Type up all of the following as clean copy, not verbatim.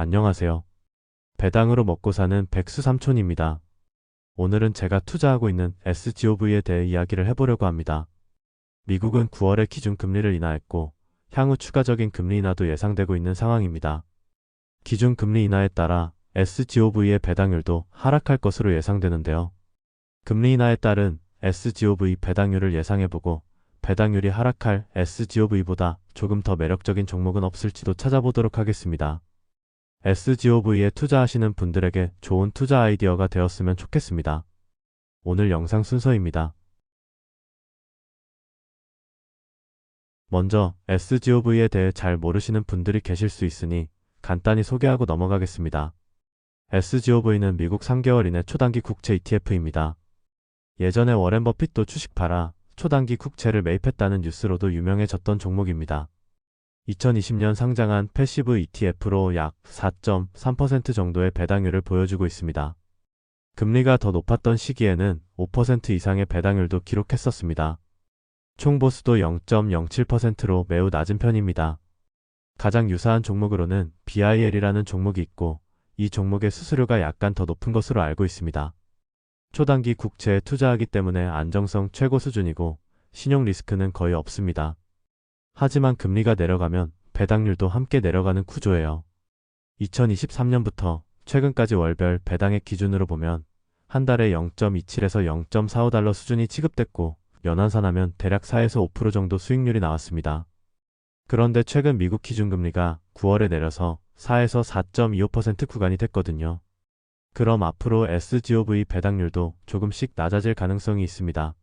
안녕하세요. 배당으로 먹고 사는 백수삼촌입니다. 오늘은 제가 투자하고 있는 SGOV에 대해 이야기를 해보려고 합니다. 미국은 9월에 기준금리를 인하했고 향후 추가적인 금리 인하도 예상되고 있는 상황입니다. 기준금리 인하에 따라 SGOV의 배당률도 하락할 것으로 예상되는데요. 금리 인하에 따른 SGOV 배당률을 예상해보고 배당률이 하락할 SGOV보다 조금 더 매력적인 종목은 없을지도 찾아보도록 하겠습니다. SGOV에 투자하시는 분들에게 좋은 투자 아이디어가 되었으면 좋겠습니다. 오늘 영상 순서입니다. 먼저 SGOV에 대해 잘 모르시는 분들이 계실 수 있으니 간단히 소개하고 넘어가겠습니다. SGOV는 미국 3개월 이내 초단기 국채 ETF입니다. 예전에 워렌 버핏도 주식 팔아 초단기 국채를 매입했다는 뉴스로도 유명해졌던 종목입니다. 2020년 상장한 패시브 ETF로 약 4.3% 정도의 배당률을 보여주고 있습니다. 금리가 더 높았던 시기에는 5% 이상의 배당률도 기록했었습니다. 총 보수도 0.07%로 매우 낮은 편입니다. 가장 유사한 종목으로는 BIL이라는 종목이 있고 이 종목의 수수료가 약간 더 높은 것으로 알고 있습니다. 초단기 국채에 투자하기 때문에 안정성 최고 수준이고 신용 리스크는 거의 없습니다. 하지만 금리가 내려가면 배당률도 함께 내려가는 구조예요. 2023년부터 최근까지 월별 배당액 기준으로 보면 한 달에 0.27에서 0.45달러 수준이 지급됐고 연환산하면 대략 4에서 5% 정도 수익률이 나왔습니다. 그런데 최근 미국 기준금리가 9월에 내려서 4에서 4.25% 구간이 됐거든요. 그럼 앞으로 SGOV 배당률도 조금씩 낮아질 가능성이 있습니다.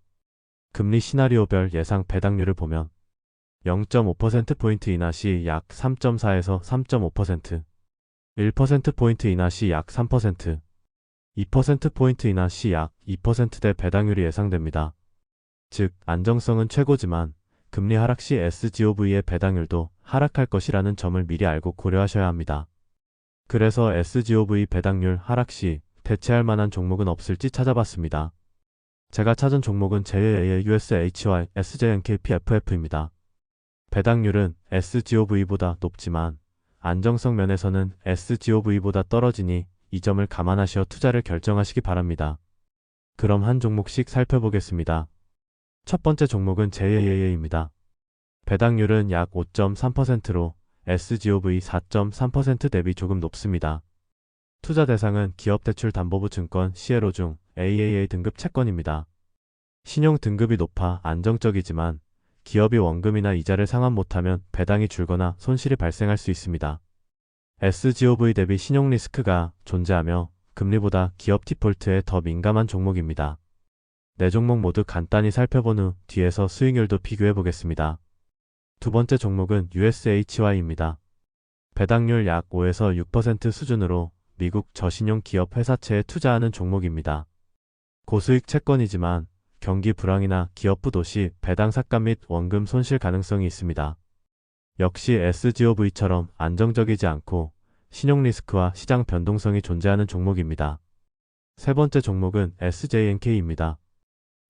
금리 시나리오별 예상 배당률을 보면 0.5%포인트 인하 시 약 3.4에서 3.5%, 1%포인트 인하 시 약 3%, 2%포인트 인하 시 약 2%대 배당률이 예상됩니다. 즉, 안정성은 최고지만 금리 하락 시 SGOV의 배당률도 하락할 것이라는 점을 미리 알고 고려하셔야 합니다. 그래서 SGOV 배당률 하락 시 대체할 만한 종목은 없을지 찾아봤습니다. 제가 찾은 종목은 JAA USHY SJNKPFF입니다. 배당률은 SGOV보다 높지만 안정성 면에서는 SGOV보다 떨어지니 이 점을 감안하시어 투자를 결정하시기 바랍니다. 그럼 한 종목씩 살펴보겠습니다. 첫 번째 종목은 JAA입니다. 배당률은 약 5.3%로 SGOV 4.3% 대비 조금 높습니다. 투자 대상은 기업대출담보부 증권 CLO 중 AAA 등급 채권입니다. 신용 등급이 높아 안정적이지만 기업이 원금이나 이자를 상환 못하면 배당이 줄거나 손실이 발생할 수 있습니다. SGOV 대비 신용 리스크가 존재하며 금리보다 기업 디폴트에 더 민감한 종목입니다. 네 종목 모두 간단히 살펴본 후 뒤에서 수익률도 비교해 보겠습니다. 두 번째 종목은 USHY입니다. 배당률 약 5에서 6% 수준으로 미국 저신용 기업 회사채에 투자하는 종목입니다. 고수익 채권이지만 경기 불황이나 기업 부도 시 배당 삭감 및 원금 손실 가능성이 있습니다. 역시 SGOV처럼 안정적이지 않고 신용 리스크와 시장 변동성이 존재하는 종목입니다. 세 번째 종목은 SJNK입니다.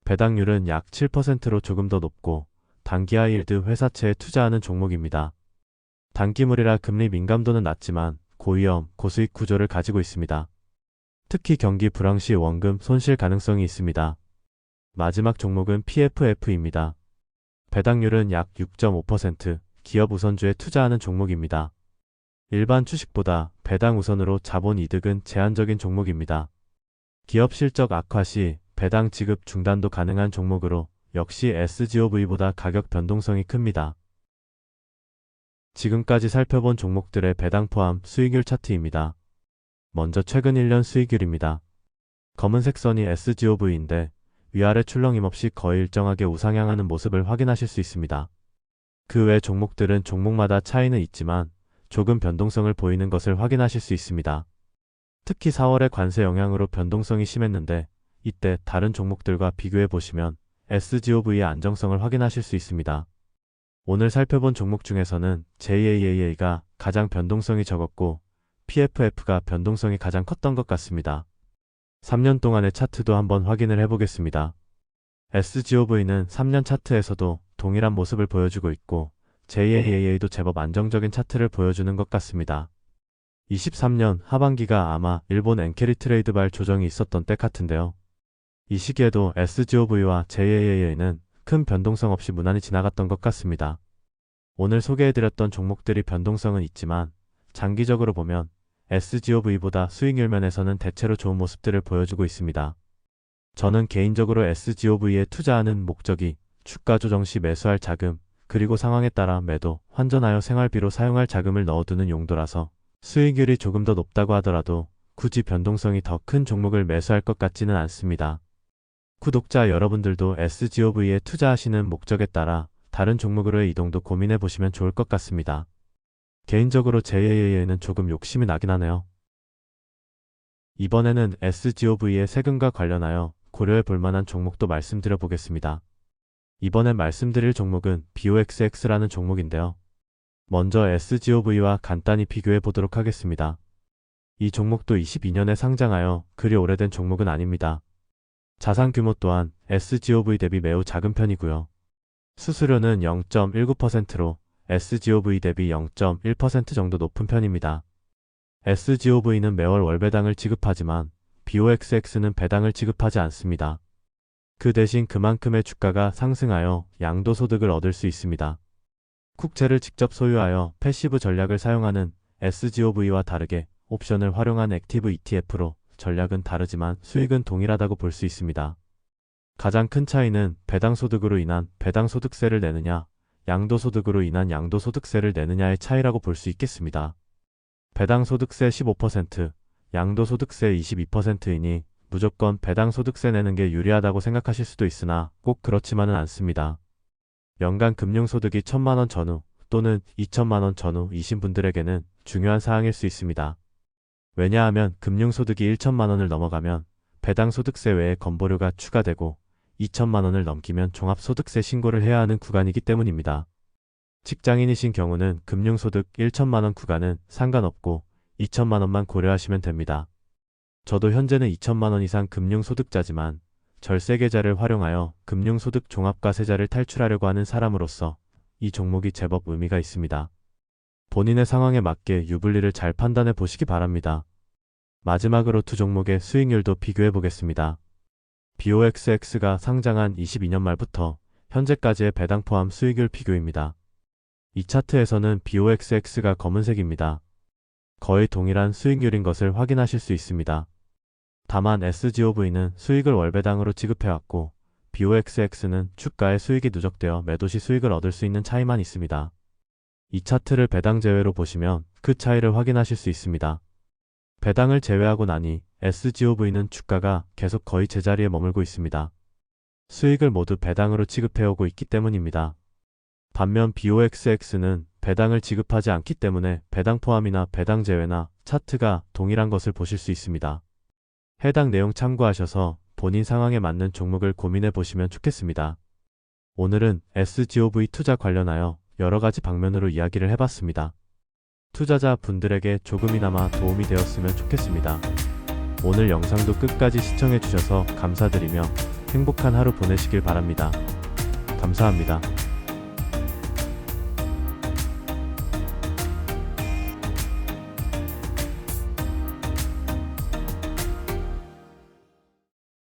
배당률은 약 7%로 조금 더 높고 단기 하이힐드 회사채에 투자하는 종목입니다. 단기물이라 금리 민감도는 낮지만 고위험, 고수익 구조를 가지고 있습니다. 특히 경기 불황 시 원금 손실 가능성이 있습니다. 마지막 종목은 PFF입니다. 배당률은 약 6.5%, 기업 우선주에 투자하는 종목입니다. 일반 주식보다 배당 우선으로 자본 이득은 제한적인 종목입니다. 기업 실적 악화 시 배당 지급 중단도 가능한 종목으로 역시 SGOV보다 가격 변동성이 큽니다. 지금까지 살펴본 종목들의 배당 포함 수익률 차트입니다. 먼저 최근 1년 수익률입니다. 검은색 선이 SGOV인데 위아래 출렁임 없이 거의 일정하게 우상향하는 모습을 확인하실 수 있습니다. 그 외 종목들은 종목마다 차이는 있지만 조금 변동성을 보이는 것을 확인하실 수 있습니다. 특히 4월의 관세 영향으로 변동성이 심했는데 이때 다른 종목들과 비교해 보시면 SGOV의 안정성을 확인하실 수 있습니다. 오늘 살펴본 종목 중에서는 JAAA가 가장 변동성이 적었고 PFF가 변동성이 가장 컸던 것 같습니다. 3년 동안의 차트도 한번 확인을 해보겠습니다. SGOV는 3년 차트에서도 동일한 모습을 보여주고 있고 JAAA도 제법 안정적인 차트를 보여주는 것 같습니다. 23년 하반기가 아마 일본 엔캐리 트레이드발 조정이 있었던 때 같은데요. 이 시기에도 SGOV와 JAAA는 큰 변동성 없이 무난히 지나갔던 것 같습니다. 오늘 소개해드렸던 종목들이 변동성은 있지만 장기적으로 보면 SGOV보다 수익률 면에서는 대체로 좋은 모습들을 보여주고 있습니다. 저는 개인적으로 SGOV에 투자하는 목적이 주가 조정 시 매수할 자금, 그리고 상황에 따라 매도, 환전하여 생활비로 사용할 자금을 넣어두는 용도라서 수익률이 조금 더 높다고 하더라도 굳이 변동성이 더 큰 종목을 매수할 것 같지는 않습니다. 구독자 여러분들도 SGOV에 투자하시는 목적에 따라 다른 종목으로의 이동도 고민해 보시면 좋을 것 같습니다. 개인적으로 JAAA는 조금 욕심이 나긴 하네요. 이번에는 SGOV의 세금과 관련하여 고려해 볼 만한 종목도 말씀드려 보겠습니다. 이번에 말씀드릴 종목은 BOXX라는 종목인데요. 먼저 SGOV와 간단히 비교해 보도록 하겠습니다. 이 종목도 22년에 상장하여 그리 오래된 종목은 아닙니다. 자산 규모 또한 SGOV 대비 매우 작은 편이고요. 수수료는 0.19%로 SGOV 대비 0.1% 정도 높은 편입니다. SGOV는 매월 월배당을 지급하지만 BOXX는 배당을 지급하지 않습니다. 그 대신 그만큼의 주가가 상승하여 양도소득을 얻을 수 있습니다. 국채를 직접 소유하여 패시브 전략을 사용하는 SGOV와 다르게 옵션을 활용한 액티브 ETF로 전략은 다르지만 수익은 동일하다고 볼 수 있습니다. 가장 큰 차이는 배당소득으로 인한 배당소득세를 내느냐, 양도소득으로 인한 양도소득세를 내느냐의 차이라고 볼 수 있겠습니다. 배당소득세 15%, 양도소득세 22%이니 무조건 배당소득세 내는 게 유리하다고 생각하실 수도 있으나 꼭 그렇지만은 않습니다. 연간 금융소득이 1,000만원 전후 또는 2,000만원 전후이신 분들에게는 중요한 사항일 수 있습니다. 왜냐하면 금융소득이 1,000만원을 넘어가면 배당소득세 외에 건보료가 추가되고 2,000만원을 넘기면 종합소득세 신고를 해야 하는 구간이기 때문입니다. 직장인이신 경우는 금융소득 1,000만원 구간은 상관없고 2,000만원만 고려하시면 됩니다. 저도 현재는 2,000만원 이상 금융소득자지만 절세계좌를 활용하여 금융소득 종합과세자를 탈출하려고 하는 사람으로서 이 종목이 제법 의미가 있습니다. 본인의 상황에 맞게 유불리를 잘 판단해 보시기 바랍니다. 마지막으로 두 종목의 수익률도 비교해 보겠습니다. BOXX가 상장한 22년 말부터 현재까지의 배당 포함 수익률 비교입니다. 이 차트에서는 BOXX가 검은색입니다. 거의 동일한 수익률인 것을 확인하실 수 있습니다. 다만 SGOV는 수익을 월배당으로 지급해왔고 BOXX는 주가의 수익이 누적되어 매도시 수익을 얻을 수 있는 차이만 있습니다. 이 차트를 배당 제외로 보시면 그 차이를 확인하실 수 있습니다. 배당을 제외하고 나니 SGOV는 주가가 계속 거의 제자리에 머물고 있습니다. 수익을 모두 배당으로 지급해오고 있기 때문입니다. 반면 BOXX는 배당을 지급하지 않기 때문에 배당 포함이나 배당 제외나 차트가 동일한 것을 보실 수 있습니다. 해당 내용 참고하셔서 본인 상황에 맞는 종목을 고민해 보시면 좋겠습니다. 오늘은 SGOV 투자 관련하여 여러가지 방면으로 이야기를 해봤습니다. 투자자 분들에게 조금이나마 도움이 되었으면 좋겠습니다. 오늘 영상도 끝까지 시청해 주셔서 감사드리며 행복한 하루 보내시길 바랍니다. 감사합니다.